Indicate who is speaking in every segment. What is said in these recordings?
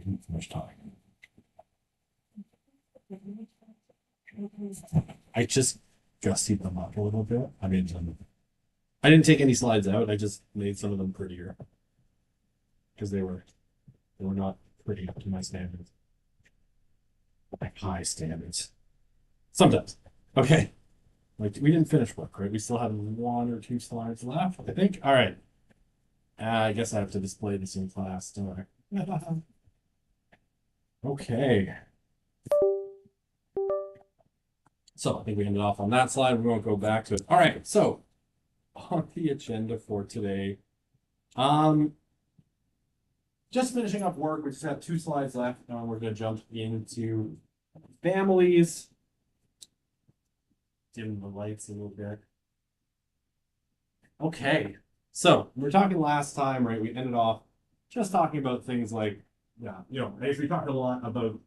Speaker 1: didn't finish talking. I just gussied them up a little bit. I mean, I didn't take any slides out. I just made some of them prettier because they were not pretty up to my standards. Like high standards. Sometimes. Okay. Like we didn't finish work, right? We still have one or two slides left, I think. All right. I guess I have to display this in class, don't I? Okay. So I think we ended off on that slide. We won't go back to it. All right. So on the agenda for today, just finishing up work. We just have two slides left. We're going to jump into families. Dim the lights a little bit. Okay. So we were talking last time, right? We ended off just talking about things like, we talked a lot about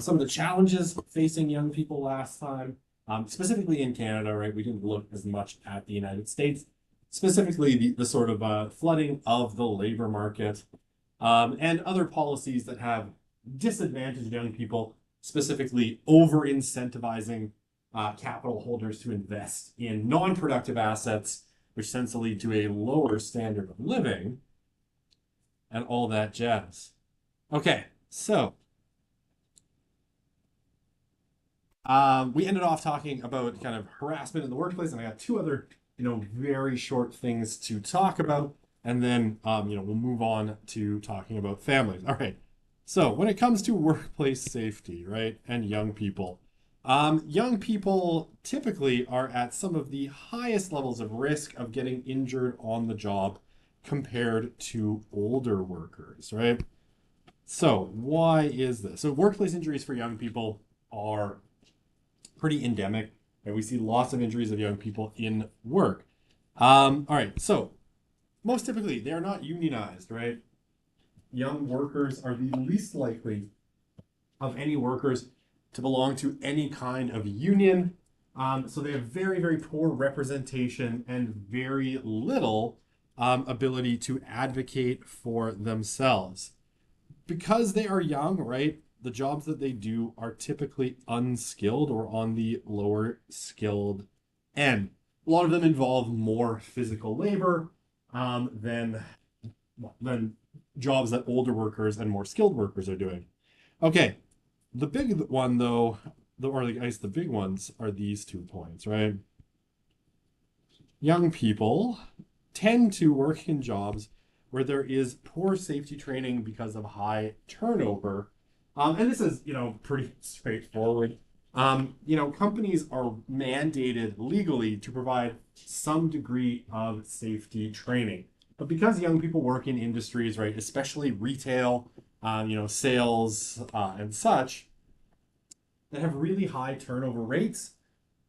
Speaker 1: some of the challenges facing young people last time, specifically in Canada, right? We didn't look as much at the United States, specifically the sort of flooding of the labor market, and other policies that have disadvantaged young people, specifically over-incentivizing capital holders to invest in non-productive assets, which tends to lead to a lower standard of living and all that jazz. Okay, so we ended off talking about kind of harassment in the workplace, and I got two other, very short things to talk about, and then, we'll move on to talking about families. All right. So when it comes to workplace safety, right, and young people typically are at some of the highest levels of risk of getting injured on the job compared to older workers, right? So why is this? So workplace injuries for young people are pretty endemic, and we see lots of injuries of young people in work. All right, so most typically they're not unionized, right? Young workers are the least likely of any workers to belong to any kind of union. So they have very, very poor representation and very little ability to advocate for themselves. Because they are young, right? The jobs that they do are typically unskilled or on the lower skilled end. A lot of them involve more physical labor than jobs that older workers and more skilled workers are doing. Okay, the big one though, I guess the big ones are these 2 points, right? Young people tend to work in jobs where there is poor safety training because of high turnover. And this is, pretty straightforward. Companies are mandated legally to provide some degree of safety training. But because young people work in industries, right, especially retail, sales, and such, that have really high turnover rates,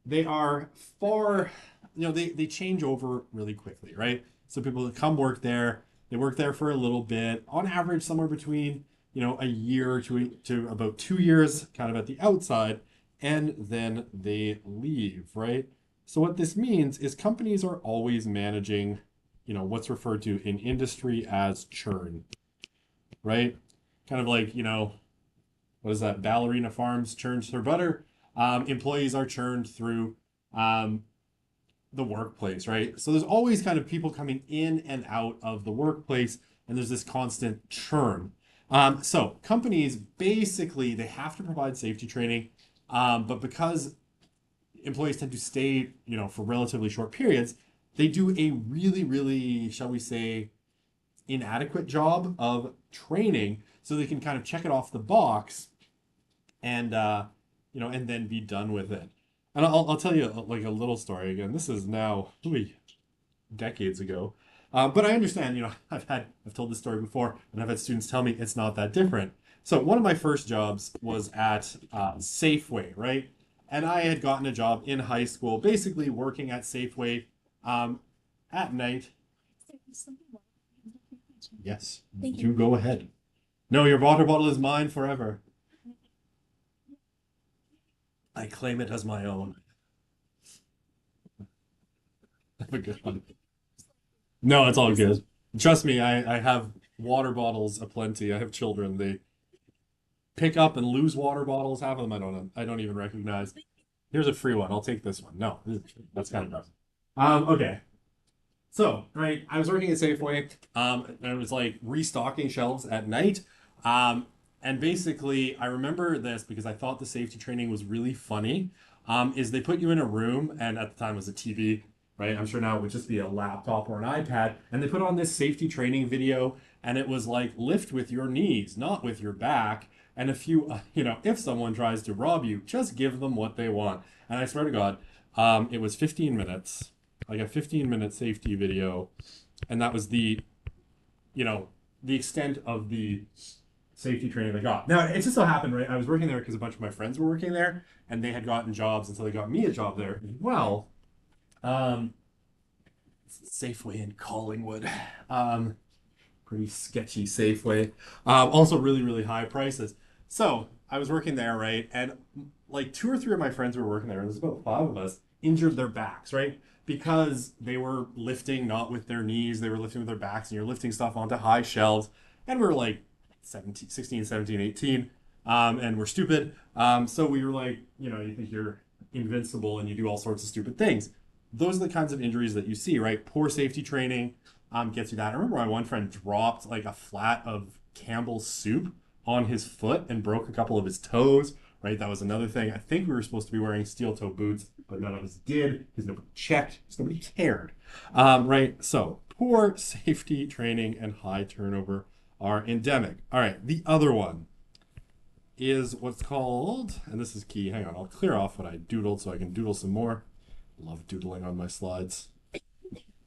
Speaker 1: they are far, they change over really quickly, right? So people that come work there, they work there for a little bit, on average, somewhere between, a year to about 2 years, kind of at the outside, and then they leave, right? So what this means is companies are always managing, what's referred to in industry as churn, right? Kind of like, what is that? Ballerina Farms churns her butter. Employees are churned through the workplace, right? So there's always kind of people coming in and out of the workplace, and there's this constant churn. So companies basically, they have to provide safety training, but because employees tend to stay, for relatively short periods, they do a really, really, shall we say, inadequate job of training, so they can kind of check it off the box and and then be done with it. And I'll tell you like a little story again. This is now decades ago. But I understand, I've told this story before, and I've had students tell me it's not that different. So one of my first jobs was at Safeway, right? And I had gotten a job in high school, basically working at Safeway at night. Yes, do go ahead. No, your water bottle is mine forever. I claim it as my own. Have a good one. No, it's all good. Trust me, I have water bottles aplenty. I have children. pick up and lose water bottles. Half of them I don't know. I don't even recognize. Here's a free one. I'll take this one. No, that's kind of gross. Okay. So, right, I was working at Safeway, and I was like restocking shelves at night. Um, and basically, I remember this because I thought the safety training was really funny. Is they put you in a room, and at the time it was a TV, right? I'm sure now it would just be a laptop or an iPad, and they put on this safety training video, and it was like lift with your knees, not with your back. And if you, if someone tries to rob you, just give them what they want. And I swear to God, it was 15 minutes, like a 15-minute safety video, and that was you know, the extent of the safety training they got. Now, it just so happened, right? I was working there because a bunch of my friends were working there, and they had gotten jobs, and so they got me a job there as well. Um, Safeway in Collingwood. Pretty sketchy Safeway. Also really, really high prices. So I was working there, right? And like two or three of my friends who were working there, and there's about five of us, injured their backs, right? Because they were lifting not with their knees, they were lifting with their backs, and you're lifting stuff onto high shelves. And we are like 17, 16, 17, 18, and we're stupid. So we were like, you think you're invincible and you do all sorts of stupid things. Those are the kinds of injuries that you see, right? Poor safety training, gets you that. I remember my one friend dropped like a flat of Campbell's soup on his foot and broke a couple of his toes, right? That was another thing. I think we were supposed to be wearing steel toe boots, but none of us did because nobody checked, because nobody cared, right? So poor safety training and high turnover are endemic. All right, the other one is what's called, and this is key, hang on, I'll clear off what I doodled so I can doodle some more. Love doodling on my slides.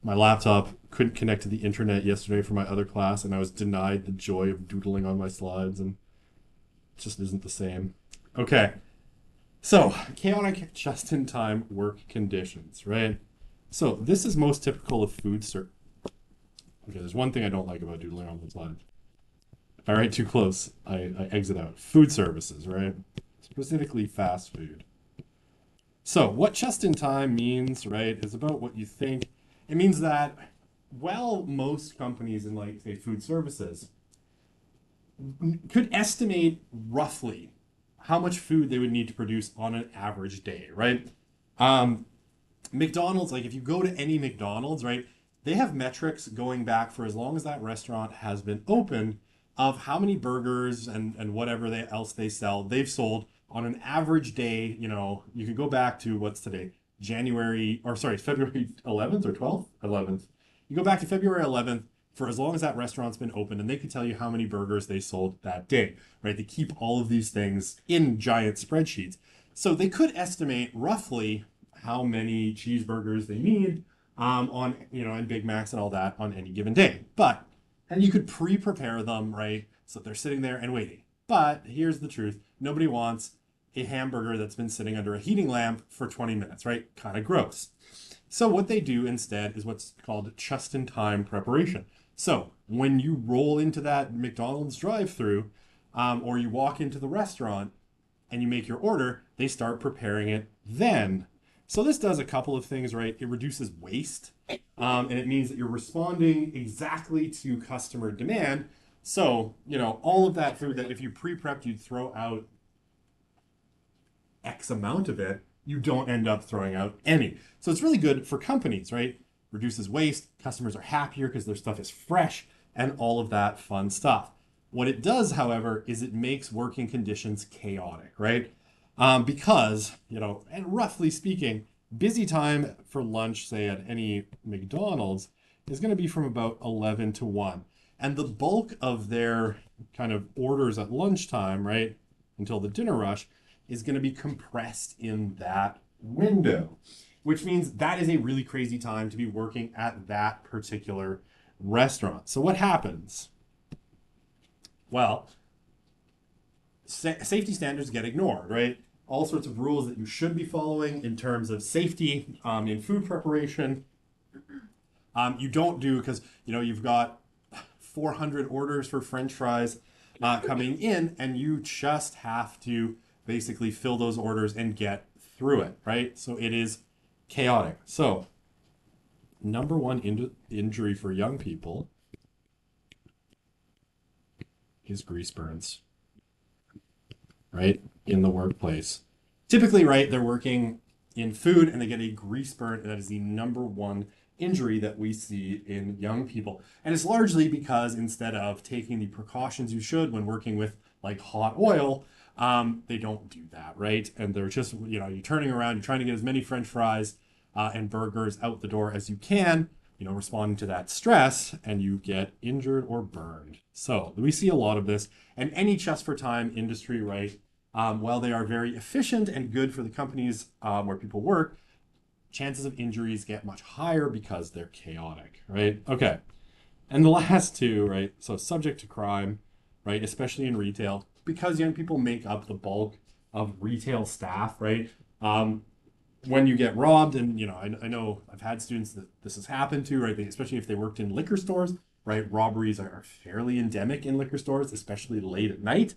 Speaker 1: My laptop couldn't connect to the internet yesterday for my other class, and I was denied the joy of doodling on my slides, and it just isn't the same. Okay, so chaotic just-in-time work conditions, right? So this is most typical of food service. Okay, there's one thing I don't like about doodling on the slides. If I write too close, I exit out. Food services, right? Specifically fast food. So what just-in-time means, right, is about what you think. It means that, well, most companies in, like, say, food services could estimate roughly how much food they would need to produce on an average day, right? McDonald's, like if you go to any McDonald's, right, they have metrics going back for as long as that restaurant has been open of how many burgers and whatever else they sell, they've sold on an average day. You can go back to what's today, February 11th or 12th? 11th. You go back to February 11th for as long as that restaurant's been open, and they could tell you how many burgers they sold that day, right? They keep all of these things in giant spreadsheets. So they could estimate roughly how many cheeseburgers they need and Big Macs and all that on any given day. And you could pre-prepare them, right? So they're sitting there and waiting. But here's the truth. Nobody wants a hamburger that's been sitting under a heating lamp for 20 minutes, right? Kind of gross. So what they do instead is what's called just-in-time preparation. So when you roll into that McDonald's drive-through, or you walk into the restaurant and you make your order, they start preparing it then. So this does a couple of things, right? It reduces waste, and it means that you're responding exactly to customer demand. So, all of that food that if you pre-prepped, you'd throw out X amount of it, you don't end up throwing out any. So it's really good for companies, right? Reduces waste, customers are happier because their stuff is fresh, and all of that fun stuff. What it does, however, is it makes working conditions chaotic, right? Because, and roughly speaking, busy time for lunch, say at any McDonald's, is going to be from about 11 to 1. And the bulk of their kind of orders at lunchtime, right, until the dinner rush, is going to be compressed in that window, which means that is a really crazy time to be working at that particular restaurant. So what happens? Well, safety standards get ignored, right? All sorts of rules that you should be following in terms of safety in food preparation. You don't do because, you've got 400 orders for French fries coming in, and you just have to basically fill those orders and get through it, right? So it is chaotic. So number one injury for young people is grease burns. right, in the workplace. Typically, right, they're working in food and they get a grease burn, and that is the number one injury that we see in young people. And it's largely because instead of taking the precautions you should when working with like hot oil, they don't do that, right? And they're just, you're turning around, you're trying to get as many French fries and burgers out the door as you can, responding to that stress, and you get injured or burned. So we see a lot of this, and any chest for time industry, right? While they are very efficient and good for the companies where people work, chances of injuries get much higher because they're chaotic, right? Okay. And the last two, right? So subject to crime, right? Especially in retail, because young people make up the bulk of retail staff, right? When you get robbed, and I know I've had students that this has happened to, right? Especially if they worked in liquor stores, right? Robberies are fairly endemic in liquor stores, especially late at night.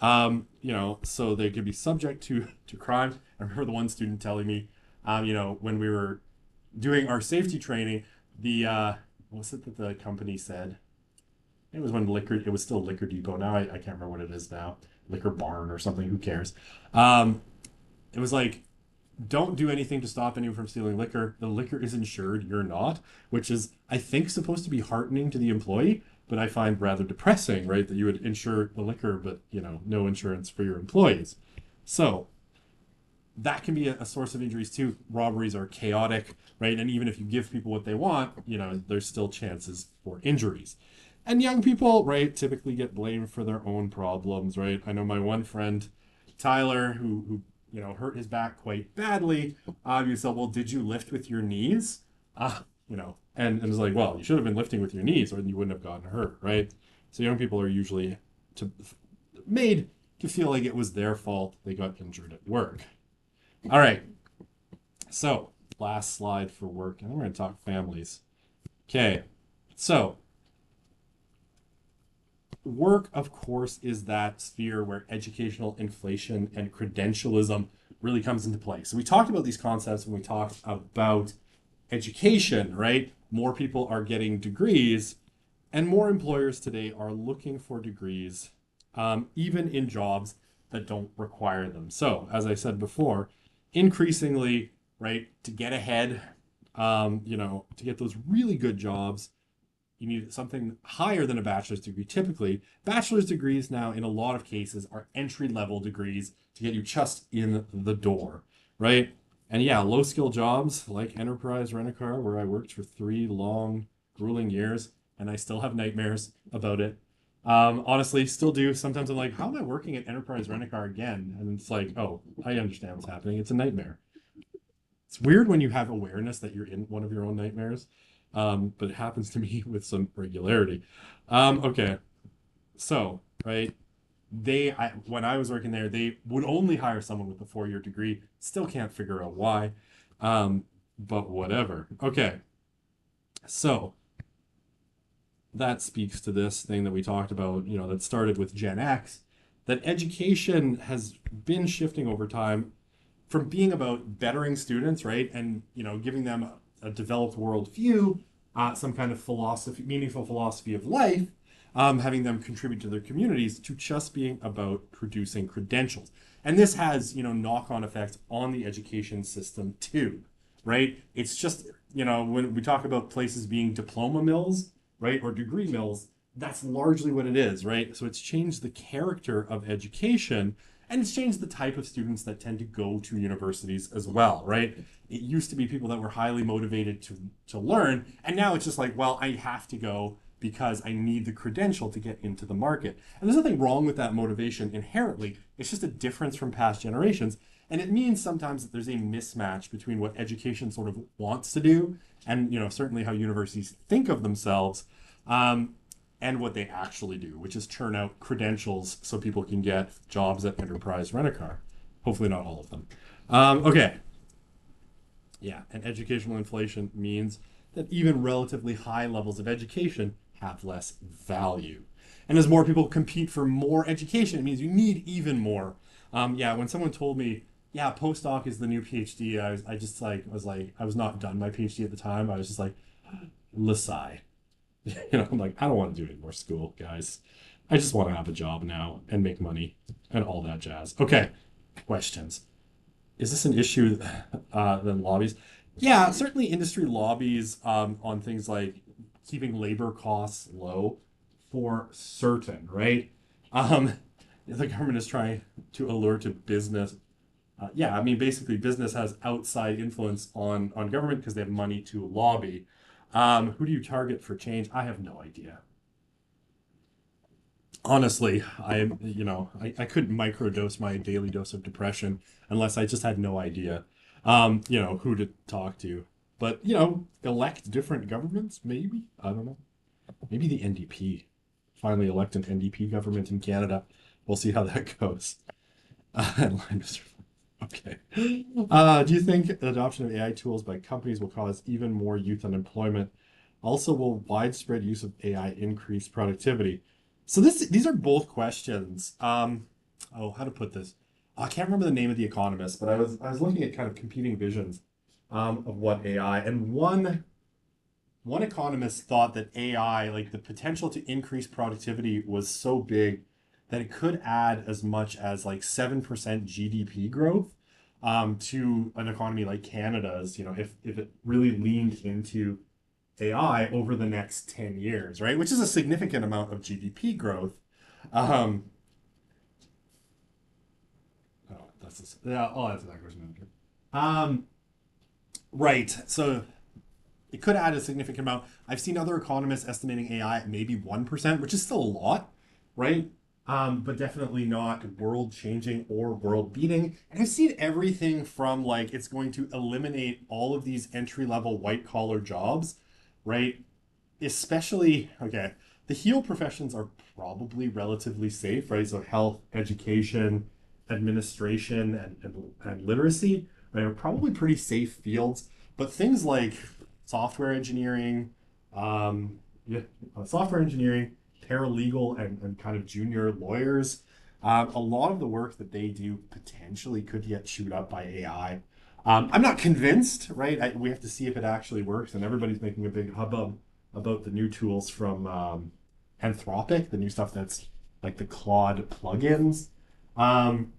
Speaker 1: So they could be subject to crime. I remember the one student telling me, when we were doing our safety training, the what was it that the company said? It was when it was still Liquor Depot. Now I can't remember what it is now. Liquor Barn or something. Who cares? It was like, don't do anything to stop anyone from stealing liquor. The liquor is insured, you're not, which is, I think, supposed to be heartening to the employee, but I find rather depressing, right? That you would insure the liquor, but, no insurance for your employees. So that can be a source of injuries too. Robberies are chaotic, right? And even if you give people what they want, there's still chances for injuries. And young people, right, typically get blamed for their own problems, right? I know my one friend, Tyler, who hurt his back quite badly. You said, well, did you lift with your knees? And it's like, well, you should have been lifting with your knees or you wouldn't have gotten hurt, right? So young people are usually made to feel like it was their fault they got injured at work. All right. So last slide for work, and then we're going to talk families. Okay. So work, of course, is that sphere where educational inflation and credentialism really comes into play. So we talked about these concepts when we talked about education, right? More people are getting degrees, and more employers today are looking for degrees, even in jobs that don't require them. So, as I said before, increasingly, right, to get ahead, to get those really good jobs, you need something higher than a bachelor's degree. Typically, bachelor's degrees now, in a lot of cases, are entry-level degrees to get you just in the door, right? And yeah, low-skill jobs like Enterprise Rent-A-Car, where I worked for 3 long, grueling years, and I still have nightmares about it. Honestly, still do. Sometimes I'm like, how am I working at Enterprise Rent-A-Car again? And it's like, oh, I understand what's happening. It's a nightmare. It's weird when you have awareness that you're in one of your own nightmares, but it happens to me with some regularity. Okay, so right, when I was working there, they would only hire someone with a 4-year degree. Still can't figure out why, but whatever. Okay, so that speaks to this thing that we talked about. That started with Gen X. That education has been shifting over time from being about bettering students, right, and giving them a developed worldview, some kind of philosophy, meaningful philosophy of life, having them contribute to their communities, to just being about producing credentials. And this has knock-on effects on the education system too, right? It's just when we talk about places being diploma mills, right, or degree mills, that's largely what it is, right? So it's changed the character of education, and it's changed the type of students that tend to go to universities as well, right? It used to be people that were highly motivated to learn, and now it's just like, well, I have to go because I need the credential to get into the market. And there's nothing wrong with that motivation inherently. It's just a difference from past generations. And it means sometimes that there's a mismatch between what education sort of wants to do and, certainly how universities think of themselves, and what they actually do, which is churn out credentials so people can get jobs at Enterprise Rent-A-Car. Hopefully not all of them. Okay. Yeah, and educational inflation means that even relatively high levels of education have less value. And as more people compete for more education, it means you need even more. When someone told me, yeah, postdoc is the new PhD, I was not done my PhD at the time. I was just like, Lasai. I'm like, I don't want to do any more school, guys. I just want to have a job now and make money and all that jazz. Okay, questions. Is this an issue than lobbies? Yeah, certainly industry lobbies on things like keeping labor costs low for certain, right? Um, the government is trying to allure to business. Yeah, I mean, basically, business has outside influence on government because they have money to lobby. Who do you target for change? I have no idea. Honestly, I couldn't microdose my daily dose of depression unless I just had no idea, who to talk to. But, elect different governments, maybe? I don't know. Maybe the NDP. Finally elect an NDP government in Canada. We'll see how that goes. Okay. Do you think the adoption of AI tools by companies will cause even more youth unemployment? Also, will widespread use of AI increase productivity? So these are both questions. How to put this? I can't remember the name of the economist, but I was looking at kind of competing visions of what AI, and one economist thought that AI, like the potential to increase productivity, was so big that it could add as much as like 7% GDP growth to an economy like Canada's, if it really leaned into AI over the next 10 years, right? Which is a significant amount of GDP growth. Um, yeah, I'll answer that question after. Um, right. So it could add a significant amount. I've seen other economists estimating AI at maybe 1%, which is still a lot, right? But definitely not world changing or world beating. And I've seen everything from like it's going to eliminate all of these entry level white collar jobs, right? Especially, okay, the heal professions are probably relatively safe, right? So health, education, administration, and literacy, right, are probably pretty safe fields. But things like software engineering, um, yeah, software engineering, paralegal, and kind of junior lawyers, a lot of the work that they do potentially could get chewed up by AI. I'm not convinced, right? We have to see if it actually works, and everybody's making a big hubbub about the new tools from Anthropic, the new stuff that's like the Claude plugins. Um,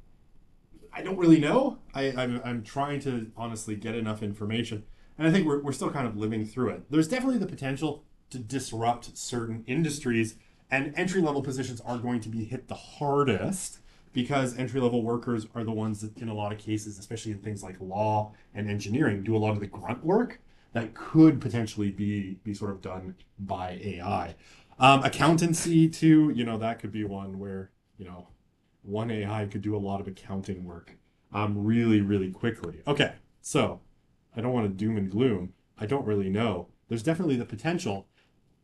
Speaker 1: I don't really know. I'm trying to honestly get enough information, and I think we're still kind of living through it. There's definitely the potential to disrupt certain industries, and entry level positions are going to be hit the hardest because entry level workers are the ones that, in a lot of cases, especially in things like law and engineering, do a lot of the grunt work that could potentially be sort of done by AI. Accountancy too, that could be one where one AI could do a lot of accounting work really, really quickly. Okay, so I don't want to doom and gloom. I don't really know. There's definitely the potential.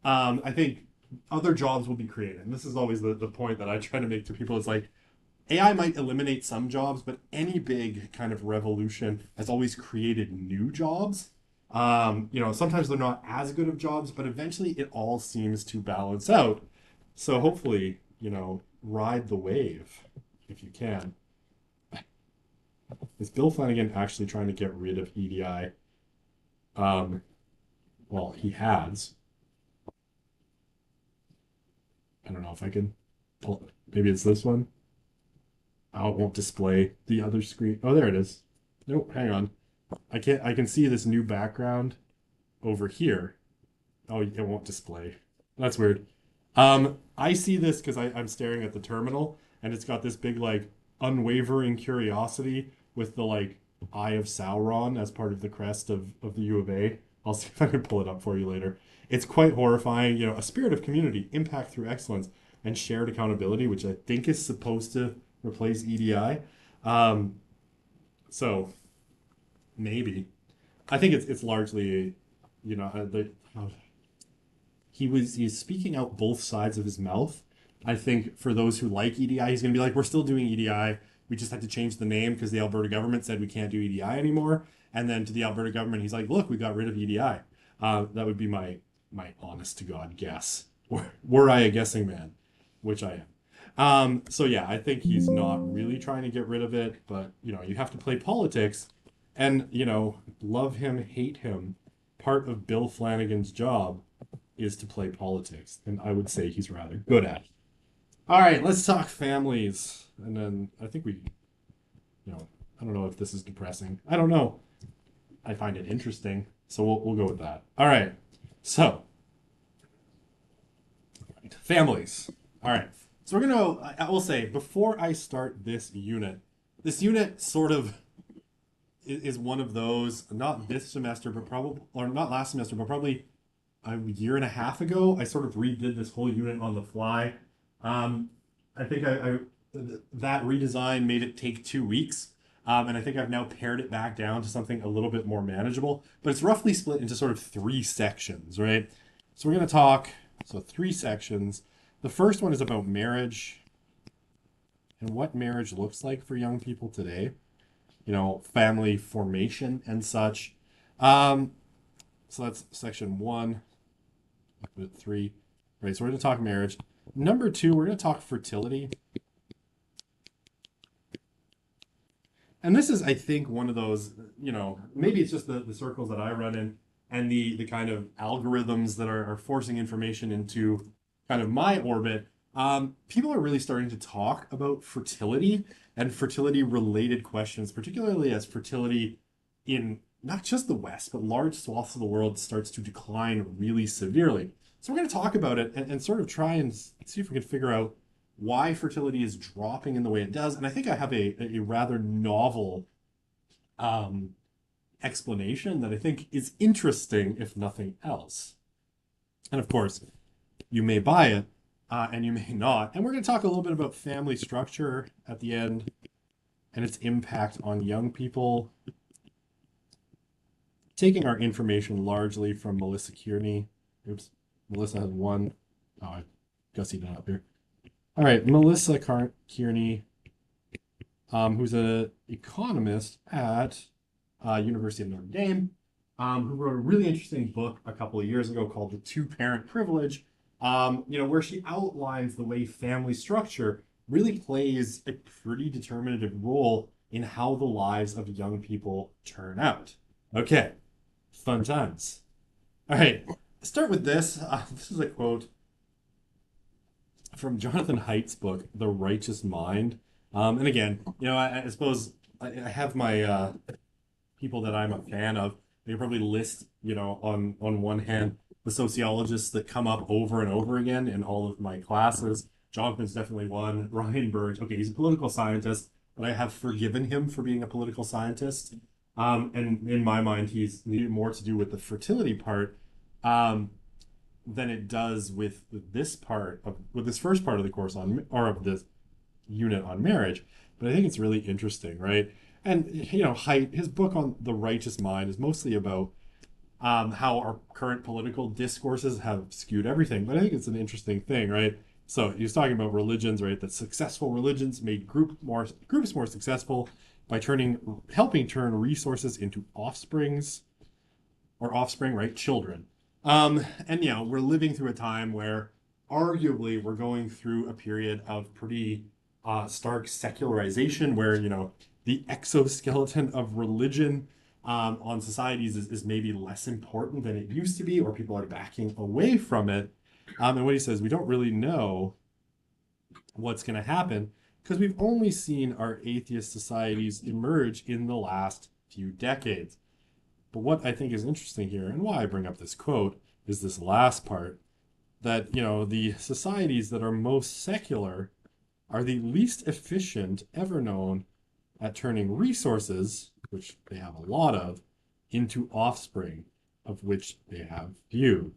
Speaker 1: I think other jobs will be created. And this is always the point that I try to make to people is like AI might eliminate some jobs, but any big kind of revolution has always created new jobs. Sometimes they're not as good of jobs, but eventually it all seems to balance out. So hopefully, ride the wave if you can. Is Bill Flanagan actually trying to get rid of EDI? Um, well, he has. I don't know if I can pull. Maybe it's this one. Oh, it won't display the other screen. Oh, there it is. Nope, hang on. I can't. I can see this new background over here. Oh, it won't display. That's weird. I see this because I'm staring at the terminal and it's got this big like unwavering curiosity with the like Eye of Sauron as part of the crest of the U of A. I'll see if I can pull it up for you later. It's quite horrifying. A spirit of community, impact through excellence, and shared accountability, which I think is supposed to replace EDI. Um, so maybe I think it's largely, he's speaking out both sides of his mouth. I think for those who like EDI, he's going to be like, we're still doing EDI. We just had to change the name because the Alberta government said we can't do EDI anymore. And then to the Alberta government, he's like, look, we got rid of EDI. That would be my honest to God guess. Were I a guessing man, which I am. So yeah, I think he's not really trying to get rid of it, but you have to play politics, and love him, hate him. Part of Bill Flanagan's job is to play politics, and I would say he's rather good at it. All right, let's talk families. And then I think you know, I don't know if this is depressing. I don't know. I find it interesting. So we'll go with that. All right. So, families. All right. So we're going to, I will say, before I start this unit sort of is one of those, not this semester, but probably, or not last semester, but probably a year and a half ago, I sort of redid this whole unit on the fly. Um, I think that redesign made it take 2 weeks. And I think I've now pared it back down to something a little bit more manageable, but it's roughly split into sort of three sections, right? So we're going to talk, so three sections. The first one is about marriage and what marriage looks like for young people today, family formation and such. Um, so that's section one, up to three. Right, so we're going to talk marriage. Number two, we're going to talk fertility. And this is, I think, one of those, maybe it's just the circles that I run in and the kind of algorithms that are forcing information into kind of my orbit. People are really starting to talk about fertility and fertility related questions, particularly as fertility in not just the West, but large swaths of the world starts to decline really severely. So we're going to talk about it and sort of try and see if we can figure out why fertility is dropping in the way it does. And I think I have a rather novel um, explanation that I think is interesting, if nothing else. And of course, you may buy it and you may not. And we're going to talk a little bit about family structure at the end and its impact on young people. Taking our information largely from Melissa Kearney. Oops, Melissa has one. Oh, I gussied it up here. All right, Melissa Kearney, who's an economist at University of Notre Dame, who wrote a really interesting book a couple of years ago called The Two-Parent Privilege, where she outlines the way family structure really plays a pretty determinative role in how the lives of young people turn out. Okay, fun times. All right, let's start with this. This is a quote from Jonathan Haidt's book, The Righteous Mind. And again, I suppose I have my people that I'm a fan of. They probably list, on one hand, the sociologists that come up over and over again in all of my classes. Jonathan's definitely one. Ryan Burge, okay, he's a political scientist, but I have forgiven him for being a political scientist. And in my mind, he's more to do with the fertility part. Than it does with this first part of the course of this unit on marriage. But I think it's really interesting, right? And Haidt, his book on the righteous mind is mostly about how our current political discourses have skewed everything. But I think it's an interesting thing, right? So he was talking about religions, right? That successful religions made groups more successful by helping turn resources into offspring, right? Children. And we're living through a time where arguably we're going through a period of pretty stark secularization where, the exoskeleton of religion on societies is maybe less important than it used to be, or people are backing away from it. And what he says, we don't really know what's going to happen because we've only seen our atheist societies emerge in the last few decades. But what I think is interesting here, and why I bring up this quote, is this last part that, the societies that are most secular are the least efficient ever known at turning resources, which they have a lot of, into offspring, of which they have few,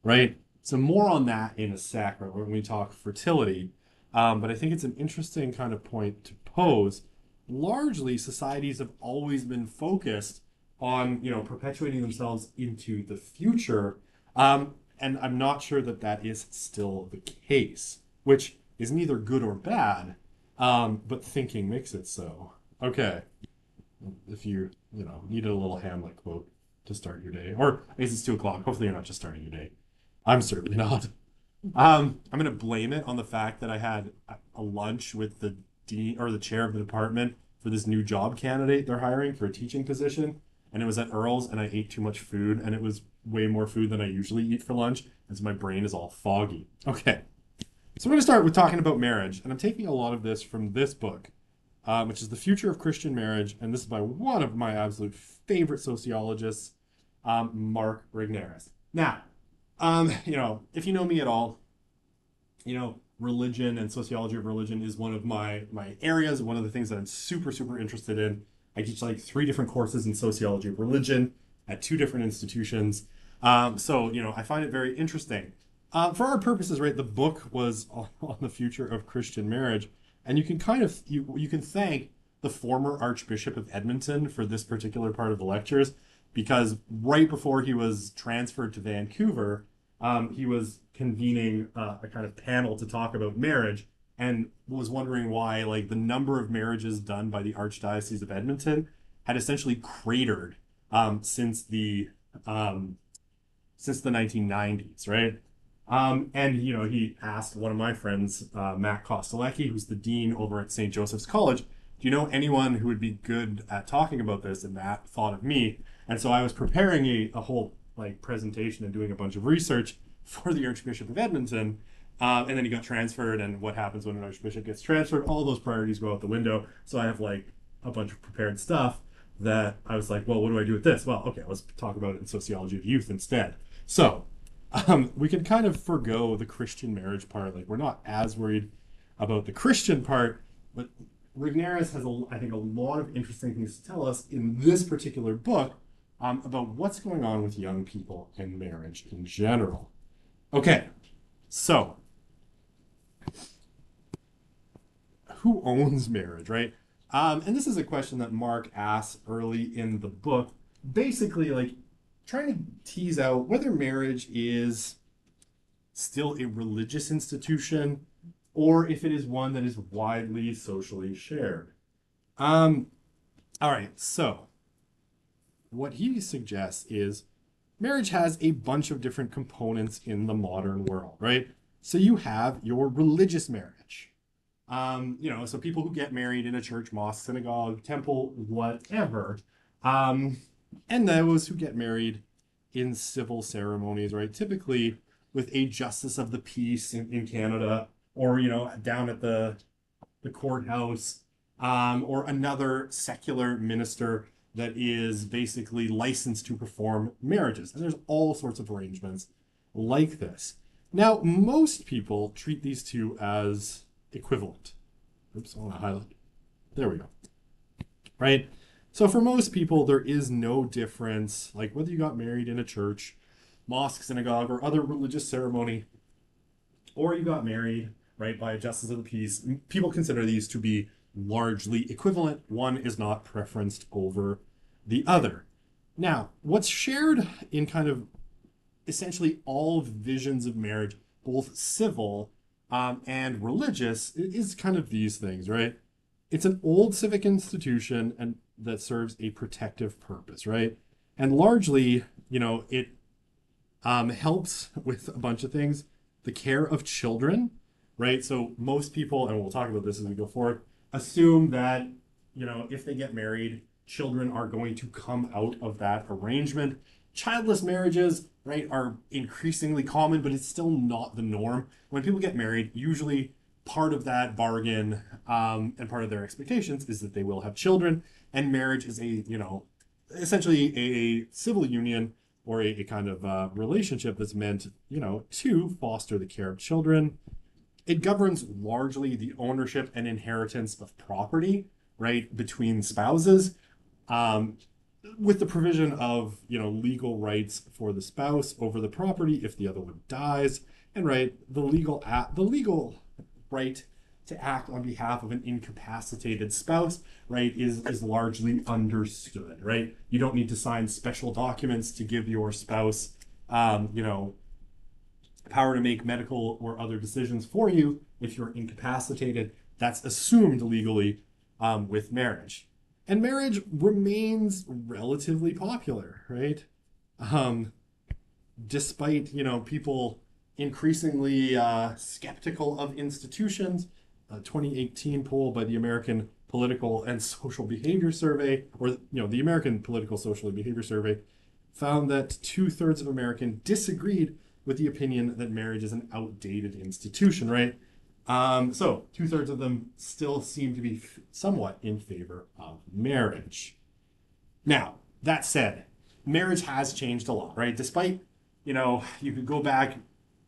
Speaker 1: right? So more on that in a sec, right, when we talk fertility. But I think it's an interesting kind of point to pose. Largely, societies have always been focused on perpetuating themselves into the future, and I'm not sure that is still the case, which is neither good or bad, but thinking makes it so. Okay, if you needed a little Hamlet quote to start your day, or I guess it's 2 o'clock. Hopefully, you're not just starting your day. I'm certainly not. I'm going to blame it on the fact that I had a lunch with the dean or the chair of the department for this new job candidate they're hiring for a teaching position. And it was at Earl's, and I ate too much food, and it was way more food than I usually eat for lunch, and so my brain is all foggy. Okay, So we're going to start with talking about marriage, and I'm taking a lot of this from this book, which is The Future of Christian Marriage, and this is by one of my absolute favorite sociologists, Mark Rigneris. Now, if you know me at all, religion and sociology of religion is one of my areas, one of the things that I'm super, super interested in. I teach like 3 different courses in sociology of religion at 2 different institutions. I find it very interesting. For our purposes, right, the book was on the future of Christian marriage, and you can you can thank the former Archbishop of Edmonton for this particular part of the lectures, because right before he was transferred to Vancouver, he was convening a kind of panel to talk about marriage, and was wondering why like the number of marriages done by the Archdiocese of Edmonton had essentially cratered um, since the 1990s, right? And he asked one of my friends, Matt Kostelecki, who's the dean over at St. Joseph's College, do you know anyone who would be good at talking about this? And Matt thought of me, and so I was preparing a whole like presentation and doing a bunch of research for the Archbishop of Edmonton. And then he got transferred, and what happens when an archbishop gets transferred? All those priorities go out the window. So I have like a bunch of prepared stuff that I was like, well, what do I do with this? Well, okay, let's talk about it in sociology of youth instead. So we can kind of forgo the Christian marriage part. Like, we're not as worried about the Christian part, but Rigneris has, I think, a lot of interesting things to tell us in this particular book about what's going on with young people and marriage in general. Okay, so who owns marriage, right? And this is a question that Mark asks early in the book, basically like trying to tease out whether marriage is still a religious institution or if it is one that is widely socially shared. All right, so what he suggests is marriage has a bunch of different components in the modern world, right? So you have your religious marriage. So people who get married in a church, mosque, synagogue, temple, whatever. And those who get married in civil ceremonies, right? Typically with a justice of the peace in Canada, or, down at the courthouse, or another secular minister that is basically licensed to perform marriages. And there's all sorts of arrangements like this. Now, most people treat these two as equivalent. Oops, I want to highlight. There we go. Right? So for most people, there is no difference, like whether you got married in a church, mosque, synagogue, or other religious ceremony, or you got married, right, by a justice of the peace. People consider these to be largely equivalent. One is not preferenced over the other. Now, what's shared in kind of essentially all visions of marriage, both civil and religious, is kind of these things, right? It's an old civic institution and that serves a protective purpose, right? And largely, it helps with a bunch of things. The care of children, right? So most people, and we'll talk about this as we go forward, assume that, if they get married, children are going to come out of that arrangement. Childless marriages, right, are increasingly common, but it's still not the norm. When people get married, usually part of that bargain and part of their expectations is that they will have children, and marriage is essentially a civil union or a kind of relationship that's meant, to foster the care of children. It governs largely the ownership and inheritance of property, right, between spouses, with the provision of, legal rights for the spouse over the property if the other one dies, and right, the legal right to act on behalf of an incapacitated spouse, right, is largely understood, right? You don't need to sign special documents to give your spouse, power to make medical or other decisions for you if you're incapacitated. That's assumed legally with marriage. And marriage remains relatively popular, right? Despite, people increasingly skeptical of institutions. A 2018 poll by the American Political and Social Behavior Survey, or the American Political Social Behavior Survey, found that 2/3 of Americans disagreed with the opinion that marriage is an outdated institution, right? So 2/3 of them still seem to be somewhat in favor of marriage. Now, that said, marriage has changed a lot, right? Despite, you could go back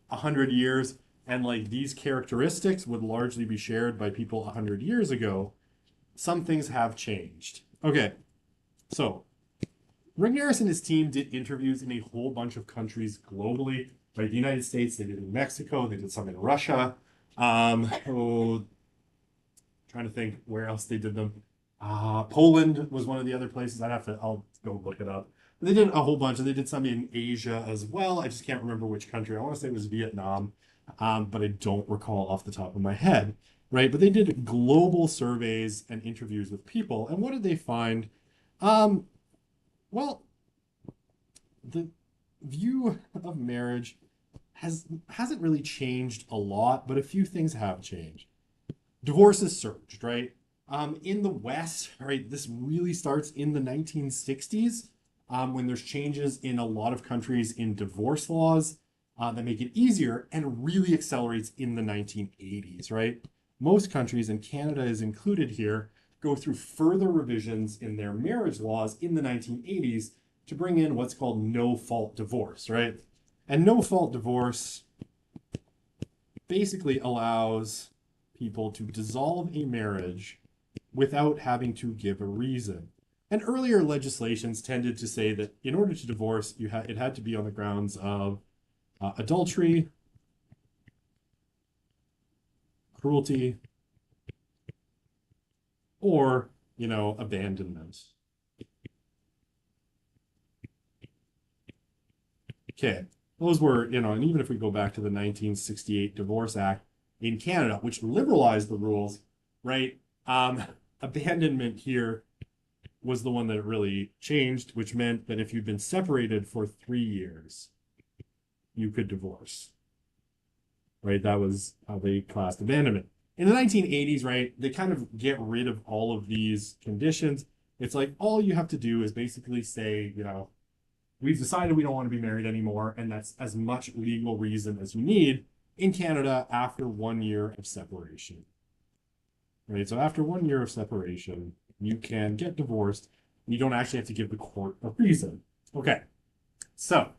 Speaker 1: 100 years and like these characteristics would largely be shared by people 100 years ago. Some things have changed. Okay, so Rigneris and his team did interviews in a whole bunch of countries globally. Right, the United States, they did in Mexico, they did some in Russia. Trying to think where else they did them. Poland was one of the other places. I'll go look it up. But they did a whole bunch, and they did some in Asia as well. I just can't remember which country. I want to say it was Vietnam, but I don't recall off the top of my head. Right, but they did global surveys and interviews with people, and what did they find? Um, well, the view of marriage hasn't really changed a lot, but a few things have changed. Divorce has surged, right? In the West, right, this really starts in the 1960s, when there's changes in a lot of countries in divorce laws that make it easier, and really accelerates in the 1980s, right? Most countries, and Canada is included here, go through further revisions in their marriage laws in the 1980s to bring in what's called no-fault divorce, right? And no-fault divorce basically allows people to dissolve a marriage without having to give a reason. And earlier legislations tended to say that in order to divorce, it had to be on the grounds of adultery, cruelty, or, abandonment. Okay, those were, and even if we go back to the 1968 Divorce Act in Canada, which liberalized the rules, right? Abandonment here was the one that really changed, which meant that if you'd been separated for 3 years, you could divorce, right? That was how they classed abandonment. In the 1980s, right, they kind of get rid of all of these conditions. It's like all you have to do is basically say, we've decided we don't want to be married anymore, and that's as much legal reason as you need in Canada after 1 year of separation. Right, so after 1 year of separation, you can get divorced. You don't actually have to give the court a reason. Okay, so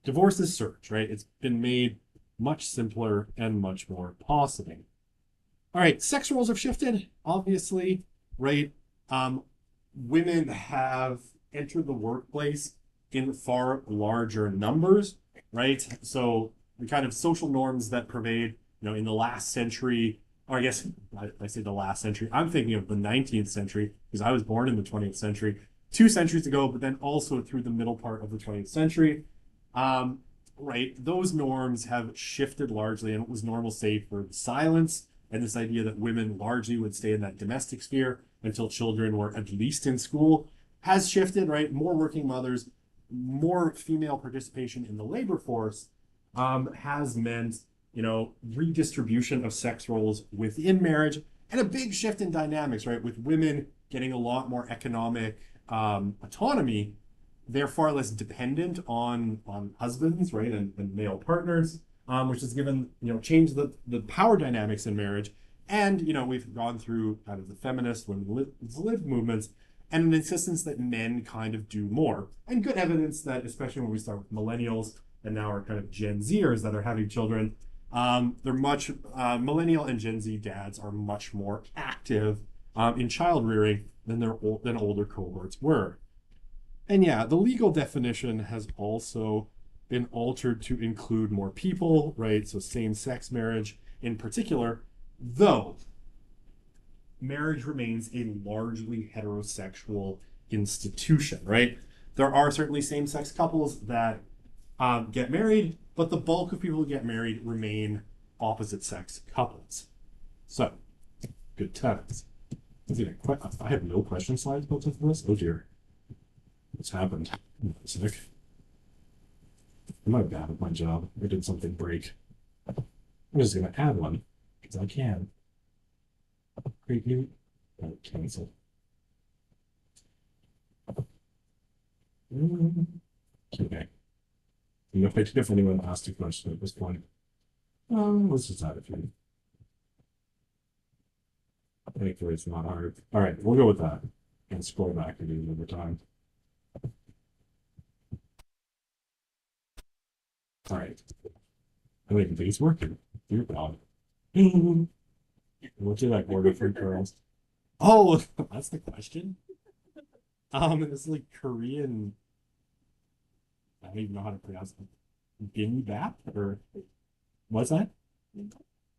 Speaker 1: divorce is surge, right? It's been made much simpler and much more possible. All right, sex roles have shifted, obviously, right? Women have entered the workplace in far larger numbers, right? So the kind of social norms that pervade, in the last century, or I guess I say the last century, I'm thinking of the 19th century because I was born in the 20th century, 2 centuries ago, but then also through the middle part of the 20th century. Right, those norms have shifted largely, and it was normal, say, for silence and this idea that women largely would stay in that domestic sphere until children were at least in school has shifted, right? More working mothers, more female participation in the labor force has meant, redistribution of sex roles within marriage, and a big shift in dynamics, right? With women getting a lot more economic autonomy, they're far less dependent on husbands, right, and male partners, which has given, changed the power dynamics in marriage. And, we've gone through kind of the feminist women's live movements and an insistence that men kind of do more. And good evidence that, especially when we start with millennials and now our kind of Gen Zers that are having children, millennial and Gen Z dads are much more active in child rearing than older cohorts were. And yeah, the legal definition has also been altered to include more people, right? So same-sex marriage in particular, though marriage remains a largely heterosexual institution, right? There are certainly same-sex couples that get married, but the bulk of people who get married remain opposite-sex couples. So, good times. I have no question slides built into this. Oh dear. What's happened? Sick. Am I bad at my job? Or did something break? I'm just gonna add one because I can. Create new. Cancel. Okay. If anyone asked a question at this point, let's just add a few. Thankfully, it's not hard. All right, we'll go with that and scroll back again over time. All right. I don't even think it's working. Dear God. What do you like order for girls? Oh, that's the question. It's like Korean. I don't even know how to pronounce it. Bimbap or what's that?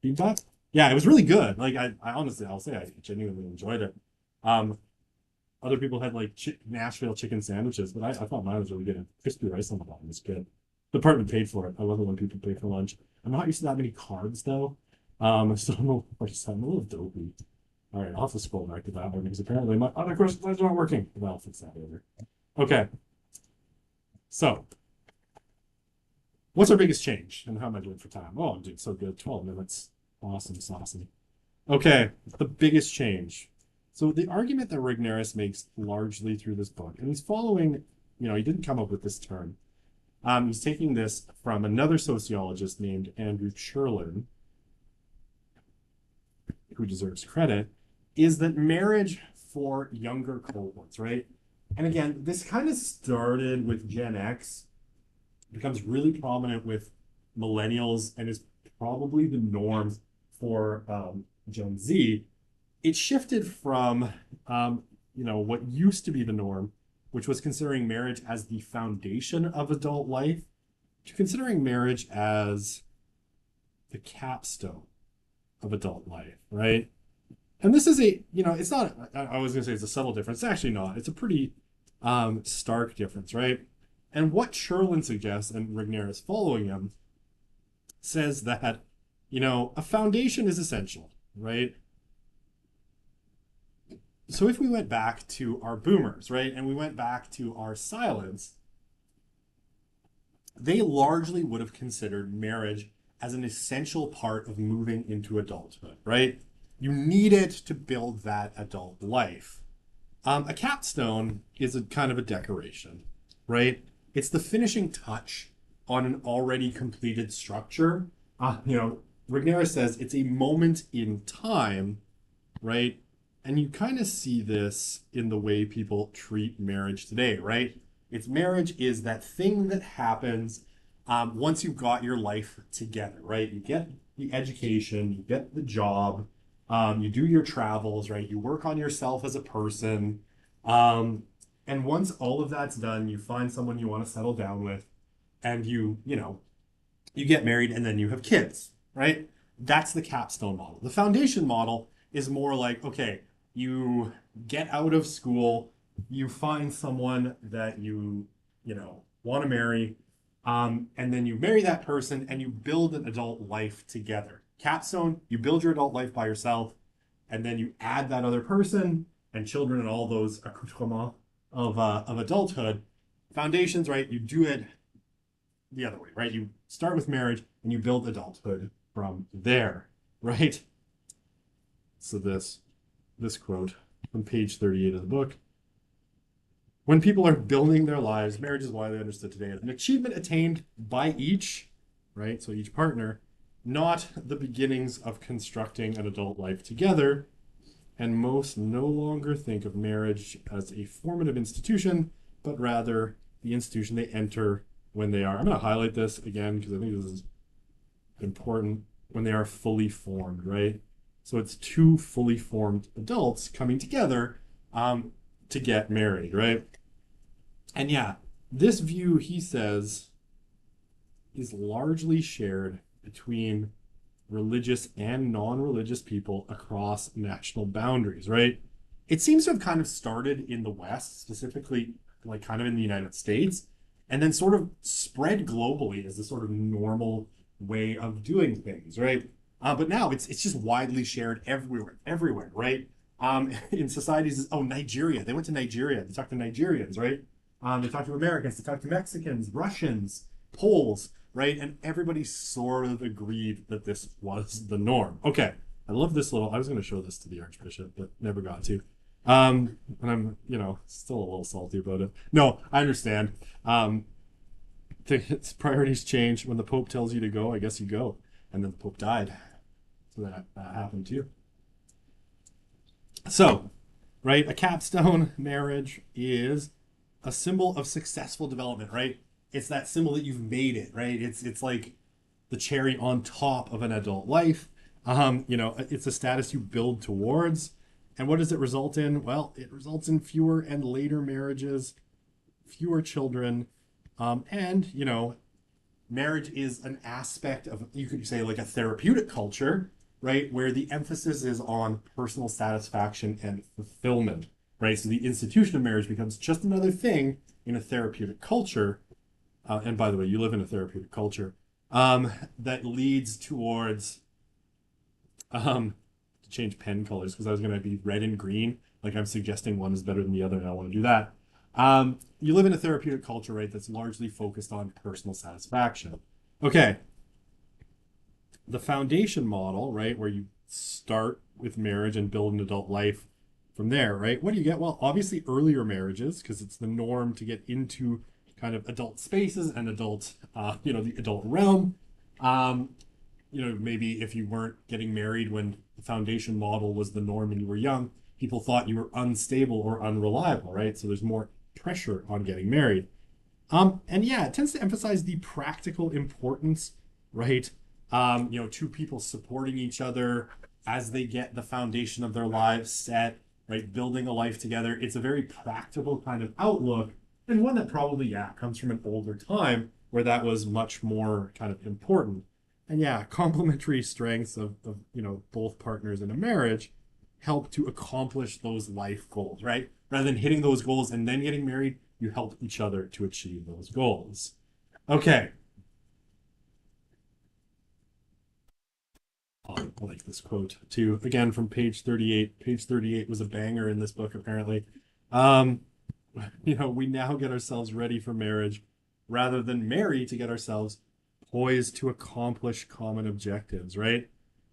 Speaker 1: Bimbap? Yeah, it was really good. Like I honestly, I'll say I genuinely enjoyed it. Um, Other people had like Nashville chicken sandwiches, but I thought mine was really good. Crispy rice on the bottom was good. The apartment paid for it. I love it when people pay for lunch. I'm not used to that many carbs though. So I'm a little dopey. All right, I'll have to scroll back to that one because apparently my other questions aren't working. Well, I'll fix that later. Okay, so what's our biggest change and how am I doing for time? Oh, I'm doing so good. 12 minutes. Awesome, saucy. Okay, the biggest change. So the argument that Rigneris makes largely through this book, and he's following, he didn't come up with this term. He's taking this from another sociologist named Andrew Cherlin, who deserves credit, is that marriage for younger cohorts, right? And again, this kind of started with Gen X, becomes really prominent with millennials, and is probably the norm for Gen Z. It shifted from, what used to be the norm, which was considering marriage as the foundation of adult life, to considering marriage as the capstone of adult life, right? And this is it's not, I was going to say it's a subtle difference. It's actually not. It's a pretty stark difference, right? And what Cherlin suggests, and Rigneris following him, says that, a foundation is essential, right? So if we went back to our boomers, right, and we went back to our silence, they largely would have considered marriage as an essential part of moving into adulthood, right? You need it to build that adult life. A capstone is a kind of a decoration, right? It's the finishing touch on an already completed structure. Rigneris says it's a moment in time, right? And you kind of see this in the way people treat marriage today, right? Marriage is that thing that happens once you've got your life together, right? You get the education, you get the job, you do your travels, right? You work on yourself as a person. And once all of that's done, you find someone you want to settle down with, and you get married and then you have kids, right? That's the capstone model. The foundation model is more like, okay, you get out of school, you find someone that want to marry, and then you marry that person and you build an adult life together. Capstone, you build your adult life by yourself, and then you add that other person and children and all those accoutrements of adulthood. Foundations, right? You do it the other way, right? You start with marriage and you build adulthood from there, right? So this quote on page 38 of the book. When people are building their lives, marriage is widely understood today as an achievement attained by each, right? So each partner, not the beginnings of constructing an adult life together. And most no longer think of marriage as a formative institution, but rather the institution they enter when they are. I'm going to highlight this again because I think this is important. When they are fully formed, right? So it's two fully formed adults coming together to get married, right? And yeah, this view, he says, is largely shared between religious and non-religious people across national boundaries, right? It seems to have kind of started in the West, specifically like kind of in the United States, and then sort of spread globally as a sort of normal way of doing things, right? But now it's just widely shared everywhere, right? In societies, Nigeria. They went to Nigeria. They talked to Nigerians, right? They talked to Americans. They talked to Mexicans, Russians, Poles, right? And everybody sort of agreed that this was the norm. Okay, I love this little. I was going to show this to the Archbishop, but never got to. And I'm, still a little salty about it. No, I understand. Its priorities change when the Pope tells you to go. I guess you go, and then the Pope died, so that happened too. So, right, a capstone marriage is a symbol of successful development, right? It's that symbol that you've made it, right? It's like the cherry on top of an adult life. It's a status you build towards. And what does it result in? Well, it results in fewer and later marriages, fewer children, and marriage is an aspect of, you could say, like a therapeutic culture, right, where the emphasis is on personal satisfaction and fulfillment, right? So the institution of marriage becomes just another thing in a therapeutic culture. And by the way, you live in a therapeutic culture, that leads towards, to change pen colors because I was going to be red and green. Like I'm suggesting one is better than the other, and I want to do that. You live in a therapeutic culture, right, that's largely focused on personal satisfaction. Okay, the foundation model, right, where you start with marriage and build an adult life from there, right? What do you get? Well, obviously earlier marriages, because it's the norm to get into kind of adult spaces and adult, the adult realm. Um, maybe if you weren't getting married when the foundation model was the norm and you were young, people thought you were unstable or unreliable, right? So there's more pressure on getting married. And yeah, it tends to emphasize the practical importance, right? Two people supporting each other as they get the foundation of their lives set, right? Building a life together. It's a very practical kind of outlook, and one that probably, yeah, comes from an older time where that was much more kind of important. And yeah, complementary strengths of both partners in a marriage help to accomplish those life goals, right? Rather than hitting those goals and then getting married, you help each other to achieve those goals. Okay. I like this quote too. Again, from page 38. Page 38 was a banger in this book, apparently. Um, we now get ourselves ready for marriage rather than marry to get ourselves poised to accomplish common objectives, right?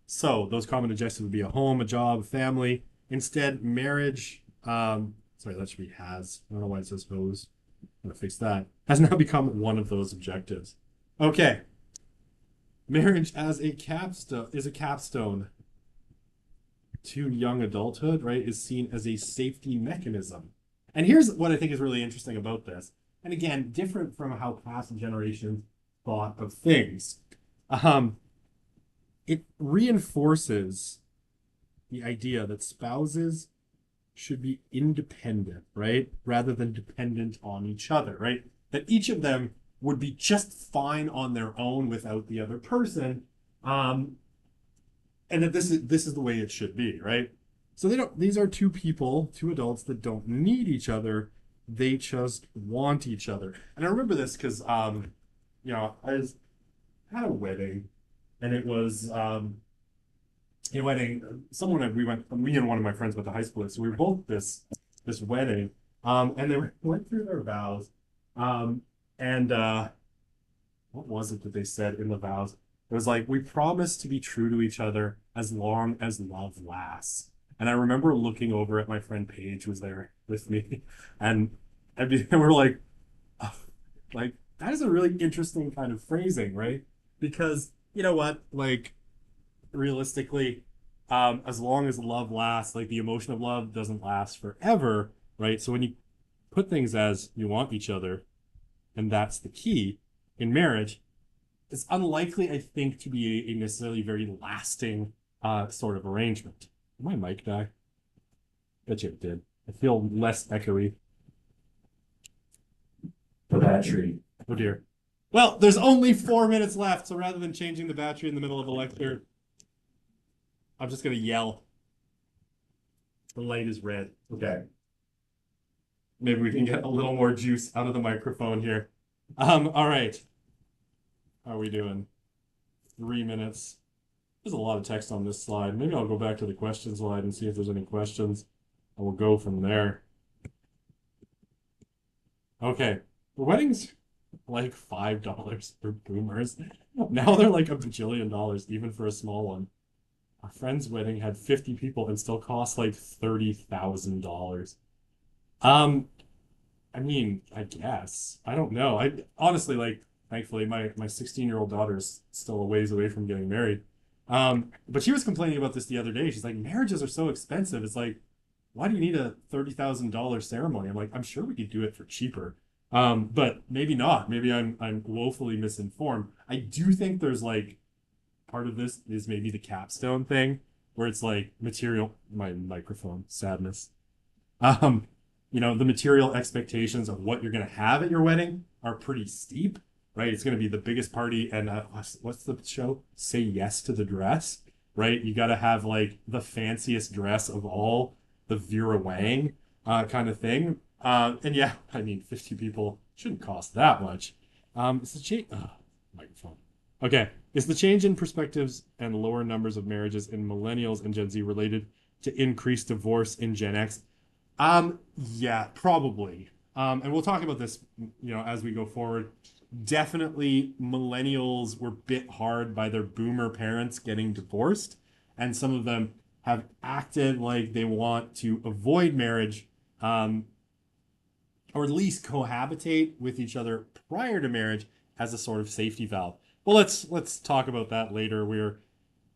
Speaker 1: So those common objectives would be a home, a job, a family. Instead, marriage, sorry, that should be has. I don't know why it says hose. I'm gonna fix that. Has now become one of those objectives. Okay. Marriage as a capstone is a capstone to young adulthood, right? Is seen as a safety mechanism. And here's what I think is really interesting about this. And again, different from how past generations thought of things. Um, it reinforces the idea that spouses should be independent, right? Rather than dependent on each other, right? That each of them would be just fine on their own without the other person. And that this is the way it should be, right? So these are two people, two adults that don't need each other. They just want each other. And I remember this because I was had a wedding and it was a wedding. Me and one of my friends went to high school, so we were both this wedding. And they went through their vows. And what was it that they said in the vows? It was like, we promise to be true to each other as long as love lasts. And I remember looking over at my friend Paige, who was there with me, and and we're like, oh, like that is a really interesting kind of phrasing, right? Because you know what, like realistically, as long as love lasts, like the emotion of love doesn't last forever, right? So when you put things as you want each other, and that's the key in marriage, it's unlikely, I think, to be a necessarily very lasting sort of arrangement. Did my mic die? Bet you it did. I feel less echoey. The battery. Oh dear. Well, there's only 4 minutes left, so rather than changing the battery in the middle of a lecture, I'm just gonna yell. The light is red. Okay. Maybe we can get a little more juice out of the microphone here. All right. How are we doing? 3 minutes. There's a lot of text on this slide. Maybe I'll go back to the question slide and see if there's any questions. And we'll go from there. Okay. The wedding's like $5 for boomers. Now they're like $1 bajillion, even for a small one. Our friend's wedding had 50 people and still cost like $30,000. Um, I mean, I guess. I don't know. I honestly, like, thankfully, my 16-year-old daughter is still a ways away from getting married. But she was complaining about this the other day. She's like, marriages are so expensive. It's like, why do you need a $30,000 ceremony? I'm like, I'm sure we could do it for cheaper. But maybe not. Maybe I'm woefully misinformed. I do think there's like part of this is maybe the capstone thing where it's like material my microphone sadness. Um, the material expectations of what you're gonna have at your wedding are pretty steep, right? It's gonna be the biggest party, and what's the show? Say yes to the dress, right? You got to have like the fanciest dress of all, the Vera Wang kind of thing. And yeah, I mean, 50 people shouldn't cost that much. It's the change. Microphone. Okay, is the change in perspectives and lower numbers of marriages in millennials and Gen Z related to increased divorce in Gen X? Yeah, probably. And we'll talk about this, as we go forward. Definitely, millennials were bit hard by their boomer parents getting divorced, and some of them have acted like they want to avoid marriage, um, or at least cohabitate with each other prior to marriage as a sort of safety valve. Well, let's talk about that later.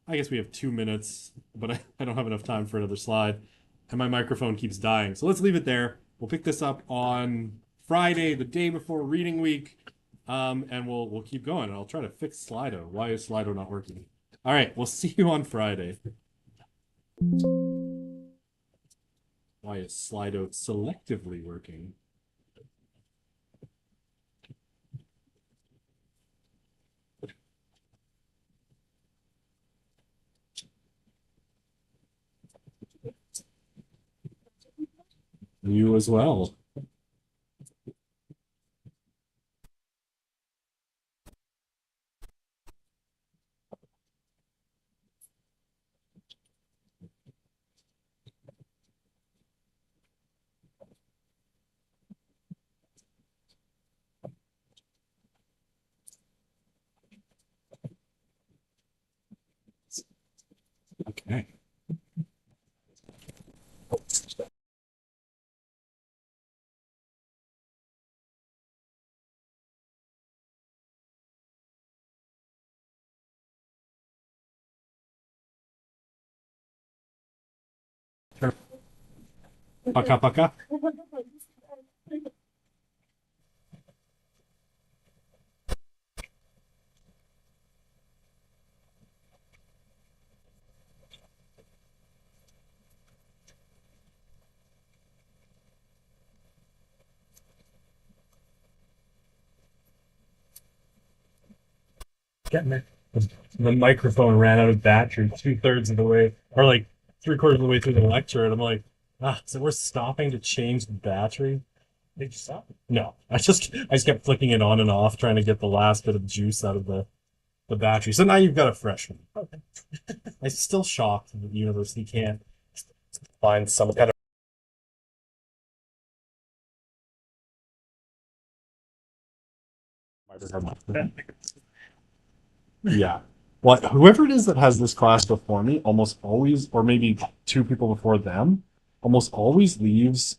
Speaker 1: I guess we have 2 minutes, but I don't have enough time for another slide, and my microphone keeps dying. So let's leave it there. We'll pick this up on Friday, the day before reading week, and we'll keep going. And I'll try to fix Slido. Why is Slido not working? All right, we'll see you on Friday. Why is Slido selectively working? You as well. Okay. Paka paka. Getting it. The microphone ran out of battery 2/3 of the way, or like 3/4 of the way through the lecture, and I'm like, so we're stopping to change the battery? Did you stop? No, I just kept flicking it on and off, trying to get the last bit of juice out of the battery. So now you've got a fresh one. Okay. I'm still shocked that the university can't find some kind of. Yeah. Well, whoever it is that has this class before me almost always, or maybe two people before them, almost always leaves